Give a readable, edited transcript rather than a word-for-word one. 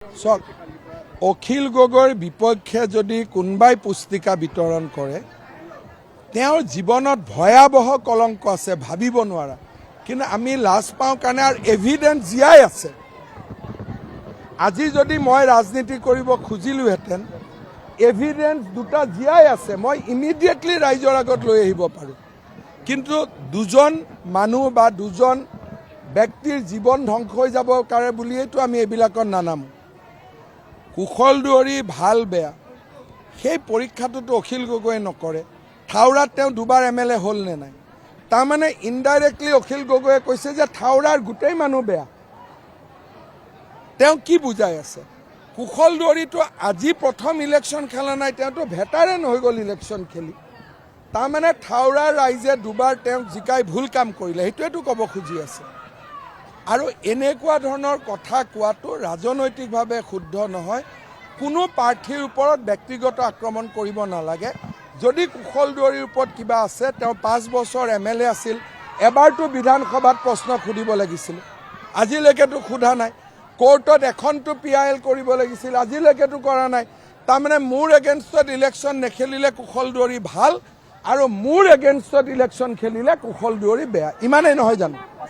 চাওক, অখিল গগৈৰ বিপক্ষে যদি কোনোবাই পুস্তিকা বিতৰণ কৰে তেওঁৰ জীৱনত ভয়াৱহ কলংক আছে, ভাবিব নোৱাৰা। কিন্তু আমি লাজ পাওঁ কাৰণে আৰু এভিডেন্স জীয়াই আছে। আজি যদি মই ৰাজনীতি কৰিব খুজিলোহেঁতেন, এভিডেন্স দুটা জীয়াই আছে, মই ইমিডিয়েটলি ৰাইজৰ আগত লৈ আহিব পাৰোঁ। কিন্তু দুজন মানুহ বা দুজন ব্যক্তিৰ জীৱন ধ্বংস হৈ যাব পাৰে বুলিয়েইতো আমি এইবিলাকত নানামো। কুশল দুৱাৰী ভাল বেয়া সেই পৰীক্ষাটোতো অখিল গগৈয়ে নকৰে। থাওৰাত তেওঁ দুবাৰ MLA হ'ল নে নাই? তাৰমানে ইনডাইৰেক্টলি অখিল গগৈয়ে কৈছে যে থাওৰাৰ গোটেই মানুহ বেয়া। তেওঁ কি বুজাই আছে? কুশল দুৱাৰীটো আজি প্ৰথম ইলেকশ্যন খেলা নাই, তেওঁতো ভেটাৰেন হৈ গ'ল ইলেকশ্যন খেলি। তাৰমানে থাওৰাৰ ৰাইজে দুবাৰ তেওঁক জিকাই ভুল কাম কৰিলে, সেইটোৱেতো ক'ব খুজি আছে। আৰু এনেকুৱা ধৰণৰ কথা কোৱাটো ৰাজনৈতিকভাৱে শুদ্ধ নহয়। কোনো প্ৰাৰ্থীৰ ওপৰত ব্যক্তিগত আক্ৰমণ কৰিব নালাগে। যদি কুশল দুৱাৰীৰ ওপৰত কিবা আছে, তেওঁ 5 বছৰ MLA আছিল, এবাৰতো বিধানসভাত প্ৰশ্ন সুধিব লাগিছিল, আজিলৈকেতো সোধা নাই। কোৰ্টত এখনতো PIL কৰিব লাগিছিল, আজিলৈকেতো কৰা নাই। তাৰমানে মোৰ এগেইনষ্টত ইলেকশ্যন নেখেলিলে কুশল দুৱাৰী ভাল, আৰু মোৰ এগেইনষ্টত ইলেকশ্যন খেলিলে কুশল দুৱাৰী বেয়া, ইমানেই নহয় জানো?